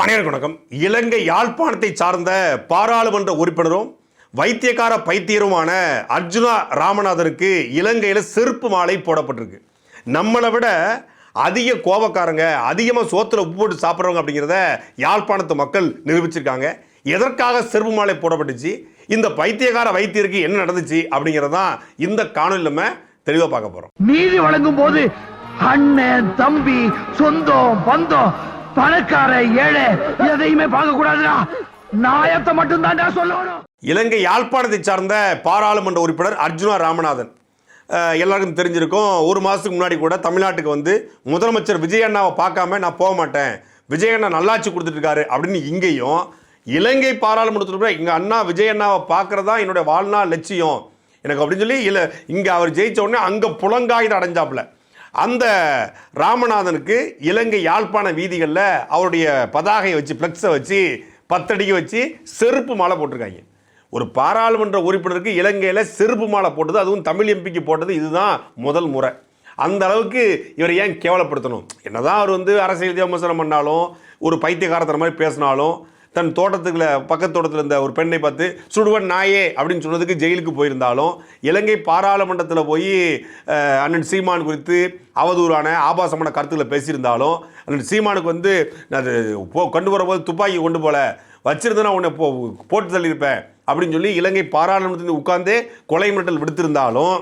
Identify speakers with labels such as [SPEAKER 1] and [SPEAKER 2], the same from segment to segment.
[SPEAKER 1] அனைவருக்கும் வணக்கம். இலங்கை யாழ்ப்பாணத்தை சார்ந்த பாராளுமன்ற உறுப்பினரும் வைத்தியக்கார பைத்தியருமான அர்ஜுனா ராமநாதனுக்கு இலங்கையில் செருப்பு மாலை போடப்பட்டிருக்கு. நம்மளை விட அதிக கோபக்காரங்க, அதிகமாக சோத்துல உப்பு போட்டு சாப்பிட்றவங்க அப்படிங்கிறத யாழ்ப்பாணத்து மக்கள் நிரூபிச்சிருக்காங்க. எதற்காக செருப்பு மாலை போடப்பட்டுச்சு, இந்த பைத்தியக்கார வைத்தியருக்கு என்ன நடந்துச்சு அப்படிங்கிறதான் இந்த காணொலியில் நம்ம தெளிவாக பார்க்க போகிறோம்.
[SPEAKER 2] நீதி வழங்கும் போது அண்ணன், தம்பி, சொந்தம், பந்தம், பணக்கார, ஏழை எதையுமே பார்க்க கூடாதுடா. நாயத்தை மட்டும் தான் சொல்லணும்.
[SPEAKER 1] இலங்கை யாழ்ப்பாணத்தை சார்ந்த பாராளுமன்ற உறுப்பினர் அர்ஜுனா ராமநாதன் எல்லாருக்கும் தெரிஞ்சிருக்கும். ஒரு மாதத்துக்கு முன்னாடி கூட தமிழ்நாட்டுக்கு வந்து முதலமைச்சர் விஜய் அண்ணாவை பார்க்காம நான் போக மாட்டேன், விஜய் அண்ணா நல்லாட்சி கொடுத்துட்டு இருக்காரு அப்படின்னு இங்கேயும் இலங்கை பாராளுமன்றத்தில் எங்கள் அண்ணா விஜய் அண்ணாவை பார்க்குறதா என்னுடைய வாழ்நாள் லட்சியம் எனக்கு அப்படின்னு சொல்லி இல்லை இங்கே அவர் ஜெயித்த உடனே அங்கே புலங்காயுதம் அடைஞ்சாப்புல. அந்த ராமநாதனுக்கு இலங்கை யாழ்ப்பாண வீதிகளில் அவருடைய பதாகையை வச்சு ஃப்ளெக்ஸை வச்சு 10 அடிக்கு வச்சு செருப்பு மாலை போட்டிருக்காங்க. ஒரு பாராளுமன்ற உறுப்பினருக்கு இலங்கையில் செருப்பு மாலை போட்டது, அதுவும் தமிழ் எம்பிக்கு போட்டது இதுதான் முதல் முறை. அந்த அளவுக்கு இவரை ஏன் கேவலப்படுத்தணும்? என்னதான் அவர் வந்து அரசியல் விமர்சனம் பண்ணாலும், ஒரு பைத்தியக்காரத்தன மாதிரி பேசினாலும், தன் தோட்டத்துக்குள்ள பக்கத்து தோட்டத்தில் இருந்த ஒரு பெண்ணை பார்த்து சுடுவன் நாயே அப்படின்னு சொன்னதுக்கு ஜெயிலுக்கு போயிருந்தாலும், இலங்கை பாராளுமன்றத்தில் போய் அண்ணன் சீமான் குறித்து அவதூறான ஆபாசமான கருத்துக்களை பேசியிருந்தாலும், அண்ணன் சீமானுக்கு வந்து அது கொண்டு வரும்போது துப்பாக்கி கொண்டு போல வச்சிருந்தேன்னா உன்னை போட்டு தள்ளியிருப்பேன் அப்படின்னு சொல்லி இலங்கை பாராளுமன்றத்தில் உட்கார்ந்தே கொலை மிரட்டல் விடுத்திருந்தாலும்,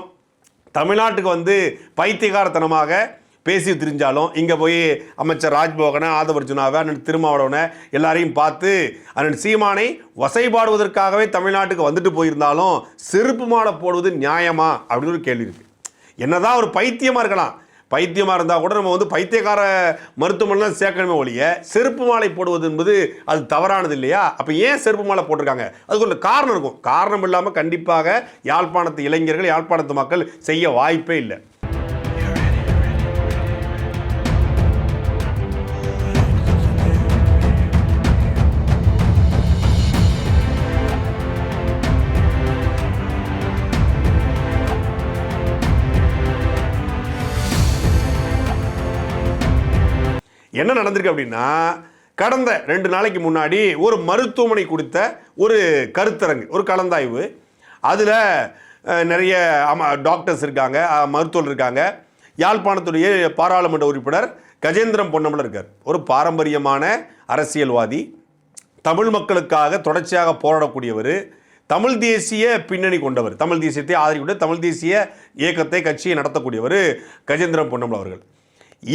[SPEAKER 1] தமிழ்நாட்டுக்கு வந்து பைத்தியகாரத்தனமாக பேசி திரிஞ்சாலும், இங்கே போய் அமைச்சர் ராஜ்மோகனை, ஆதவர்ஜுனாவை, அண்ணன் திருமாவளவனை எல்லாரையும் பார்த்து அண்ணன் சீமானை வசைபாடுவதற்காகவே தமிழ்நாட்டுக்கு வந்துட்டு போயிருந்தாலும் செருப்பு மாலை போடுவது நியாயமா அப்படின்னு ஒரு கேள்வி இருக்குது. என்னதான் ஒரு பைத்தியமாக இருக்கலாம், பைத்தியமாக இருந்தால் கூட நம்ம வந்து பைத்தியக்கார மருத்துவமனைலாம் சேர்க்கணுமே ஒழிய செருப்பு மாலை போடுவது என்பது அது தவறானது இல்லையா? அப்போ ஏன் செருப்பு மாலை போட்டிருக்காங்க? அதுக்கு ஒரு காரணம் இருக்கும். காரணம் இல்லாமல் கண்டிப்பாக யாழ்ப்பாணத்து இளைஞர்கள், யாழ்ப்பாணத்து மக்கள் செய்ய வாய்ப்பே இல்லை. என்ன நடந்திருக்கு அப்படின்னா, கடந்த 2 நாளைக்கு முன்னாடி ஒரு மருத்துவமனை குறித்த ஒரு கருத்தரங்கு, ஒரு கலந்தாய்வு. அதில் நிறைய டாக்டர்ஸ் இருக்காங்க, மருத்துவர்கள் இருக்காங்க. யாழ்ப்பாணத்துடைய பாராளுமன்ற உறுப்பினர் கஜேந்திரம் பொன்னம்பலம் இருக்கார். ஒரு பாரம்பரியமான அரசியல்வாதி, தமிழ் மக்களுக்காக தொடர்ச்சியாக போராடக்கூடியவர், தமிழ் தேசிய பின்னணி கொண்டவர், தமிழ் தேசியத்தை ஆதரிக்கூடிய தமிழ் தேசிய இயக்கத்தை, கட்சியை நடத்தக்கூடியவர் கஜேந்திரம் பொன்னம்பலம் அவர்கள்.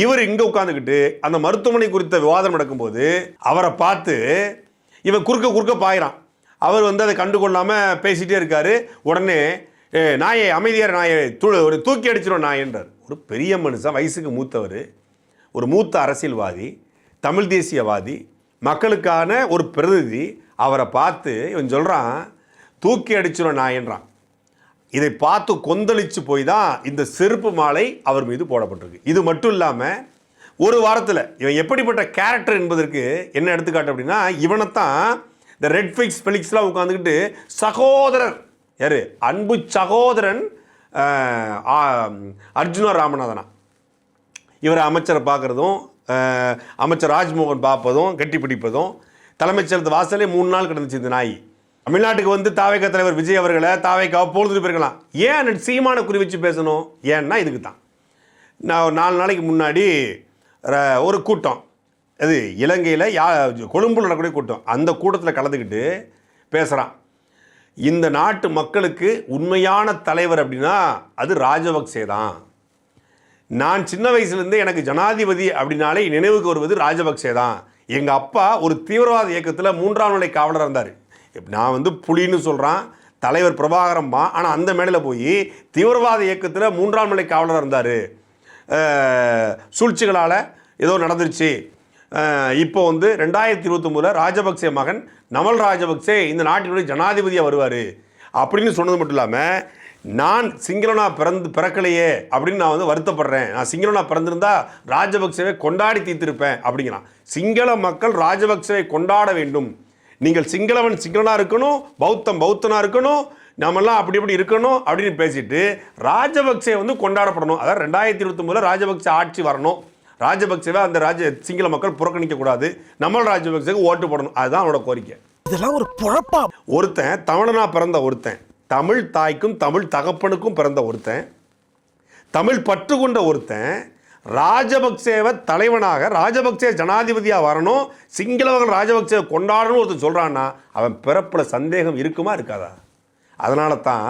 [SPEAKER 1] இவர் இங்கே உட்காந்துக்கிட்டு அந்த மருத்துவமனை குறித்த விவாதம் நடக்கும்போது அவரை பார்த்து இவன் குறுக்க பாயிறான். அவர் வந்து அதை கண்டுகொள்ளாமல் பேசிகிட்டே இருக்கார். உடனே நாயை அமைதியார், நாயை ஒரு தூக்கி அடிச்சிடும் நாயன்றார். ஒரு பெரிய மனுஷன், வயசுக்கு மூத்தவர், ஒரு மூத்த அரசியல்வாதி, தமிழ் தேசியவாதி, மக்களுக்கான ஒரு பிரதிநிதி. அவரை பார்த்து இவன் சொல்கிறான் தூக்கி அடிச்சிடும் நாயன்றான். இதை பார்த்து கொந்தளிச்சு போய் தான் இந்த செருப்பு மாலை அவர் மீது போடப்பட்டிருக்கு. இது மட்டும் இல்லாமல் ஒரு வாரத்தில் இவன் எப்படிப்பட்ட கேரக்டர் என்பதற்கு என்ன எடுத்துக்காட்டு அப்படின்னா, இவனைத்தான் இந்த ரெட் ஃபிக்ஸ் ஃபெலிக்ஸ்லாம் உட்காந்துக்கிட்டு சகோதரர், யார் அன்பு சகோதரன் அர்ஜுனா ராமநாதனா, இவரை அமைச்சரை பார்க்குறதும், அமைச்சர் ராஜ்மோகன் பார்ப்பதும், கட்டி பிடிப்பதும், தலைமைச் செயலகத்து வாசலே 3 நாள் கிடந்துச்சு இந்த நாய். தமிழ்நாட்டுக்கு வந்து தாவேகா தலைவர் விஜய் அவர்களை தாவேக்காவை பொழுது போயிருக்கலாம். ஏன் சீமான குறி வச்சு பேசணும்? ஏன்னா இதுக்கு தான். நான் 4 நாளைக்கு முன்னாடி ஒரு கூட்டம், அது இலங்கையில் கொழும்புல நடக்கக்கூடிய கூட்டம், அந்த கூட்டத்தில் கலந்துக்கிட்டு பேசுகிறான். இந்த நாட்டு மக்களுக்கு உண்மையான தலைவர் அப்படின்னா அது ராஜபக்சே தான். நான் சின்ன வயசுலேருந்தே எனக்கு ஜனாதிபதி அப்படின்னாலே நினைவுக்கு வருவது ராஜபக்சே தான். எங்கள் அப்பா ஒரு தீவிரவாத இயக்கத்தில் 3ஆம் நிலை காவலராக இருந்தார். நான் வந்து புலின்னு சொல்கிறான், தலைவர் பிரபாகரம்மா, ஆனால் அந்த மேடையில் போய் தீவிரவாத இயக்கத்தில் 3ஆம் நிலை காவலராக இருந்தார். சூழ்ச்சிகளால் ஏதோ நடந்துருச்சு. இப்போ வந்து 2029 ராஜபக்சே மகன் நமல் ராஜபக்சே இந்த நாட்டினுடைய ஜனாதிபதியாக வருவார் அப்படின்னு சொன்னது மட்டும் இல்லாமல், நான் சிங்களனா பிறக்கலையே அப்படின்னு நான் வந்து வருத்தப்படுறேன். நான் சிங்களனா பிறந்திருந்தா ராஜபக்சேவை கொண்டாடி தீர்த்திருப்பேன் அப்படிங்கிறான். சிங்கள மக்கள் ராஜபக்சேவை கொண்டாட வேண்டும். நீங்கள் சிங்களவன் சிங்களனாக இருக்கணும், பௌத்தம் பௌத்தனாக இருக்கணும், நம்மெல்லாம் அப்படி இருக்கணும் அப்படின்னு பேசிட்டு ராஜபக்சே வந்து கொண்டாடப்படணும். அதாவது 2029 ராஜபக்சே ஆட்சி வரணும், ராஜபக்சேவை அந்த சிங்கள மக்கள் புறக்கணிக்கக்கூடாது, நம்மள ராஜபக்சேக்கு ஓட்டு போடணும், அதுதான் அவனோட கோரிக்கை.
[SPEAKER 3] இதெல்லாம் ஒரு பொழப்பா?
[SPEAKER 1] ஒருத்தன் தமிழனா பிறந்த ஒருத்தன், தமிழ் தாய்க்கும் தமிழ் தகப்பனுக்கும் பிறந்த ஒருத்தன், தமிழ் பற்று கொண்ட ஒருத்தன் ராஜபக்சேவை தலைவனாக, ராஜபக்சே ஜனாதிபதியாக வரணும், சிங்களவர்கள் ராஜபக்சேவை கொண்டாடணும் ஒருத்தன் சொல்கிறான்னா அவன் பிறப்பில் சந்தேகம் இருக்குமா இருக்காதா? அதனால தான்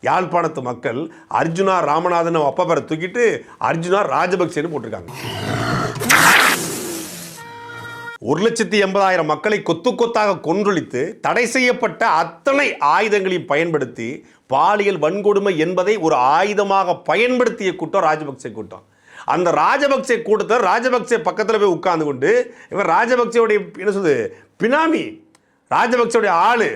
[SPEAKER 1] யாழ்ப்பாணத்து மக்கள் அர்ஜுனா ராமநாதன் அப்பா பேரை தூக்கிட்டு அர்ஜுனா ராஜபக்சேன்னு போட்டிருக்காங்க. 1,80,000 மக்களை கொத்து கொத்தாக கொன்றொழித்து தடை செய்யப்பட்ட அத்தனை ஆயுதங்களையும் பயன்படுத்தி பாலியல் வன்கொடுமை என்பதை ஒரு ஆயுதமாக பயன்படுத்திய கூட்டம் ராஜபக்சே கூட்டம். அந்த ராஜபக்சே கூட்டத்தை ராஜபக்சே பக்கத்தில் போய் உட்கார்ந்து கொண்டு இவன் ராஜபக்சேவுடைய என்ன சொல்லுது பினாமி, ராஜபக்சேவுடைய ஆளு,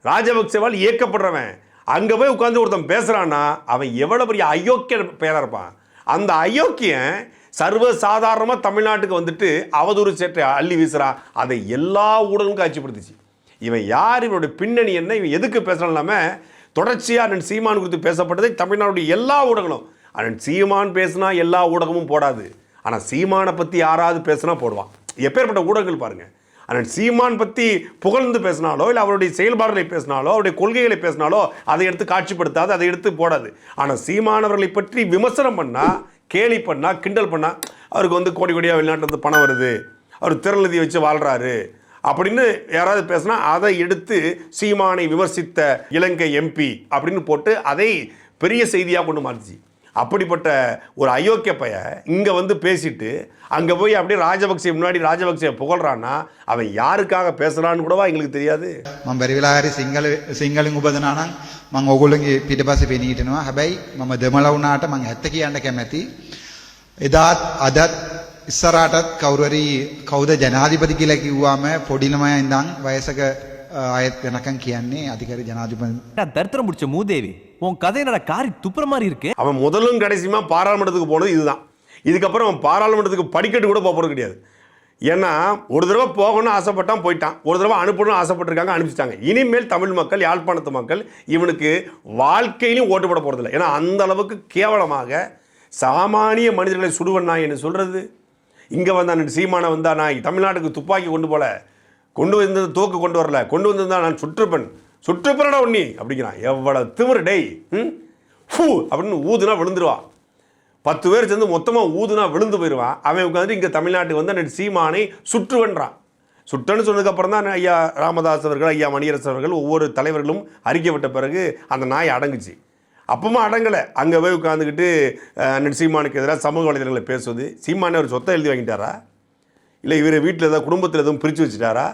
[SPEAKER 1] ராஜபக்சேவால் இயக்கப்படுறவன், அங்கே போய் உட்காந்து ஒருத்தன் பேசுகிறான்னா அவன் எவ்வளோ பெரிய அயோக்கிய பேராக இருப்பான். அந்த அயோக்கியன் சர்வசாதாரணமாக தமிழ்நாட்டுக்கு வந்துட்டு அவதூறு சேற்றை அள்ளி வீசுகிறான். அதை எல்லா ஊடகங்களும் காட்சிப்படுத்துச்சு. இவன் யார், இவனுடைய பின்னணி என்ன, இவன் எதுக்கு பேசுகிறான் இல்லாமல் தொடர்ச்சியாக அண்ணன் சீமான் குறித்து பேசப்பட்டதை தமிழ்நாடுடைய எல்லா ஊடகங்களும். அண்ணன் சீமான் பேசுனா எல்லா ஊடகமும் போடாது, ஆனால் சீமானை பற்றி யாராவது பேசுனா போடுவான். எப்பேற்பட்ட ஊடகங்கள் பாருங்கள். அண்ணன் சீமான் பற்றி புகழ்ந்து பேசினாலோ இல்லை அவருடைய செயல்பாடுகளை பேசினாலோ அவருடைய கொள்கைகளை பேசினாலோ அதை எடுத்து காட்சிப்படுத்தாது, அதை எடுத்து போடாது. ஆனால் சீமானவர்களை பற்றி விமர்சனம் பண்ணால், கேலி பண்ணால், கிண்டல் பண்ணால் அவருக்கு வந்து கோடி கோடியாக வெளிநாட்டில் பணம் வருது, அவர் திறநிதி வச்சு வாழ்கிறாரு அப்படின்னு யாராவது பேசினா அதை எடுத்து சீமானை விமர்சித்த இலங்கை எம்பி அப்படின்னு போட்டு அதை பெரிய செய்தியாக கொண்டு மாறிச்சு. அப்படிப்பட்ட ஒரு அயோக்கிய பைய இங்கே வந்து பேசிட்டு அங்கே போய் அப்படியே ராஜபக்சே முன்னாடி ராஜபக்சே புகழ்றான்னா அவன் யாருக்காக பேசுகிறான்னு கூடவா எங்களுக்கு தெரியாது.
[SPEAKER 4] මම බැරි වෙලා හරි සිංහලෙන් උපදනා නම් මම ඕගොල්ලන්ගේ පිටපස්සේ පෙනී හිටිනවා. හැබැයි මම දෙමළ වුණාට මම ඇත්ත කියන්න කැමැති. එදාත් අදත් ඉස්සරහටත් කවුරු හරි කවුද ජනාධිපති කියලා කිව්වම පොඩි ළමයා ඉඳන් වයසක ආයත් වෙනකන් කියන්නේ අධිකාරි ජනාධිපති.
[SPEAKER 3] தரித்திரம் முடிச்ச மூதேவி, உன் கதை என்னடா காரி துப்புற மாதிரி இருக்கு.
[SPEAKER 1] அவன் முதலும் கடைசியுமா பாராளுமன்றத்துக்கு போனது இதுதான். இதுக்கப்புறம் அவன் பாராளுமன்றத்துக்கு படிக்கட்டு கூட போகிறது கிடையாது. ஏன்னா ஒரு தடவை போகணும்னு ஆசைப்பட்டான், போயிட்டான். ஒரு தடவை அனுப்பணும்னு ஆசைப்பட்டிருக்காங்க, அனுப்பிச்சிட்டாங்க. இனிமேல் தமிழ் மக்கள், யாழ்ப்பாணத்து மக்கள் இவனுக்கு வாழ்க்கையிலும் ஓட்டு போட போகிறதில்ல. ஏன்னா அந்த அளவுக்கு கேவலமாக சாமானிய மனிதர்களை சுடுவன் நாய் என்ன சொல்கிறது. இங்கே வந்தான் சீமானை வந்தா நாய், தமிழ்நாட்டுக்கு துப்பாக்கி கொண்டு வந்தது தோக்கு கொண்டு வரல, கொண்டு வந்திருந்தா நான் சுற்றுப்பறடா உண்ணி அப்படிங்கிறான். எவ்வளோ திமிரு டேய், ஃபூ அப்படின்னு ஊதுனா விழுந்துருவான். 10 பேர் சேர்ந்து மொத்தமாக ஊதுனா விழுந்து போயிடுவான். அவன் உட்காந்து இங்கே தமிழ்நாட்டுக்கு வந்து அந்த சீமானை சுற்றுவன்றான். சுட்டன்னு சொன்னதுக்கப்புறம் தான் ஐயா ராமதாஸ் அவர்கள், ஐயா மணியரசு அவர்கள், ஒவ்வொரு தலைவர்களும் அறிக்கை விட்ட பிறகு அந்த நாய் அடங்குச்சு. அப்பமா அடங்கலை. அங்கே போய் உட்காந்துக்கிட்டு அண்ணன் சீமானுக்கு எதிராக சமூக வலைதளங்களை பேசுவது. சீமானே ஒரு சொத்தை எழுதி வாங்கிட்டாரா, இல்லை இவர் வீட்டில் ஏதாவது குடும்பத்தில் எதுவும் பிரித்து வச்சுட்டாரா?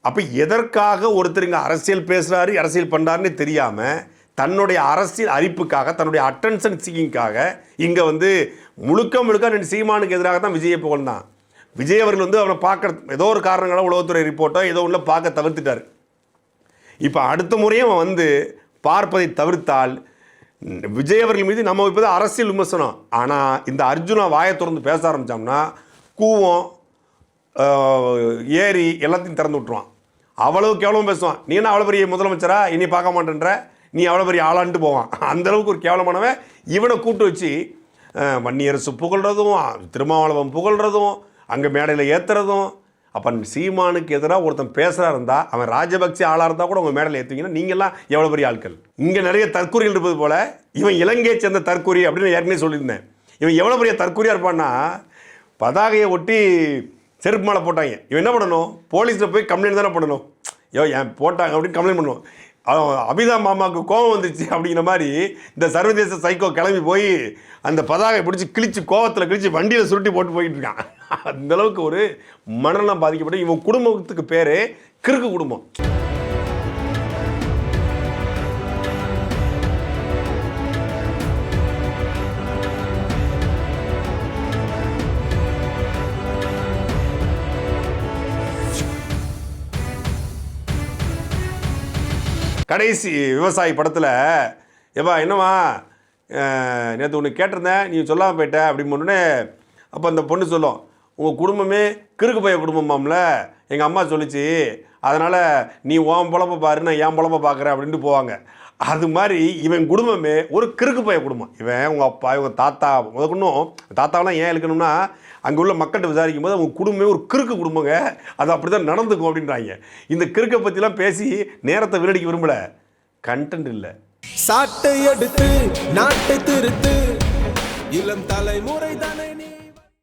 [SPEAKER 1] அப்போ எதற்காக ஒருத்தர் இங்கே அரசியல் பேசுகிறாரு, அரசியல் பண்ணுறாருன்னு தெரியாமல் தன்னுடைய அரசியல் அரிப்புக்காக, தன்னுடைய அட்டென்ஷன் சீக்கிங்காக இங்கே வந்து முழுக்க ரெண்டு சீமானுக்கு எதிராக தான் விஜயை புகழ்ந்தான். விஜய் அவர்கள் வந்து அவனை பார்க்க ஏதோ ஒரு காரணங்களாக உளவுத்துறை ரிப்போர்ட்டோ ஏதோ ஒன்று பார்க்க தவிர்த்துட்டார். இப்போ அடுத்த முறையும் அவன் வந்து பார்ப்பதை தவிர்த்தால் விஜய் அவர்கள் மீது நம்ம இப்போ தான் அரசியல் விமர்சனம். ஆனால் இந்த அர்ஜுனா வாயை திறந்து பேச ஆரம்பித்தோம்னா கூவம் ஏரி எல்லாத்தையும் திறந்து விட்டுருவான். அவ்வளவு கேவலமாக பேசுவான். நீ என்ன அவ்வளோ பெரிய முதலமைச்சரா, இனி பார்க்க மாட்டேன்ற, நீ அவ்வளோ பெரிய ஆளான்ட்டு போவான். அந்தளவுக்கு ஒரு கேவலமானவன். இவனை கூட்டு வச்சு வன்னியரசு புகழ்கிறதும், திருமாவளவன் புகழ்கிறதும், அங்கே மேடையில் ஏற்றுறதும். அப்போ சீமானுக்கு எதிராக ஒருத்தன் பேசுகிறா இருந்தால் அவன் ராஜபக்சே ஆளாக இருந்தால் கூட உங்கள் மேடையில் ஏற்றுவீங்கன்னா நீங்கள்லாம் எவ்வளோ பெரிய ஆட்கள். இங்கே நிறைய தற்கூறிகள் இருப்பது போல் இவன் இலங்கையை சேர்ந்த தற்கூறி அப்படின்னு ஏற்கனவே சொல்லியிருந்தேன். இவன் எவ்வளோ பெரிய தற்கூரியாக இருப்பான்னா, பதாகையை ஒட்டி செருப்பு மேலே போட்டாங்க. இவன் என்ன பண்ணணும், போலீஸில் போய் கம்ப்ளைண்ட் தானே பண்ணணும். ஏன் போட்டாங்க அப்படின்னு கம்ப்ளைண்ட் பண்ணுவோம். அபிதா மாமாவுக்கு கோபம் வந்துச்சு அப்படிங்கிற மாதிரி இந்த சர்வதேச சைக்கோ கிளம்பி போய் அந்த பதாகை பிடிச்சி கிழிச்சு கோவத்தில் கிழிச்சு வண்டியில் சுருட்டி போட்டு போயிட்டு இருக்கான். அந்தளவுக்கு ஒரு மனநலம் பாதிக்கப்பட்டு இவன் குடும்பத்துக்கு பேர் கிறுக்கு குடும்பம். கடைசி விவசாயி படத்தில் ஏப்பா என்னம்மா நேற்று ஒன்று கேட்டிருந்தேன் நீ சொல்லாமல் போயிட்ட அப்படின்னு சொன்னோடனே அப்போ அந்த பொண்ணு சொல்லும், உங்கள் குடும்பமே கிறுக்கு பைய குடும்பமாம்ல, எங்கள் அம்மா சொல்லிச்சு, அதனால் நீ உன் பொழப்ப பாரு, நான் என் பொழப்ப பார்க்குறேன் அப்படின்ட்டு போவாங்க. அது மாதிரி இவன் குடும்பமே ஒரு கிறுக்கு பைய குடும்பம். இவன் உங்கள் அப்பா, இவங்க தாத்தா முதற்கொன்னும் தாத்தாவெலாம் ஏன் இழுக்கணும்னா அங்கே உள்ள மக்கள்கிட்ட விசாரிக்கும் போது அவங்க குடும்பமே ஒரு கிறுக்கு குடும்பங்க, அது அப்படி தான் நடந்துக்கும் அப்படின்றாங்க. இந்த கிறுக்கை பற்றிலாம் பேசி நேரத்தை வீணடிக்க விரும்பல, கண்டென்ட் இல்லை.
[SPEAKER 5] சாட்டை எடுத்து நாட்டை திருத்து, இளம் தலைமுறை தானே நீ.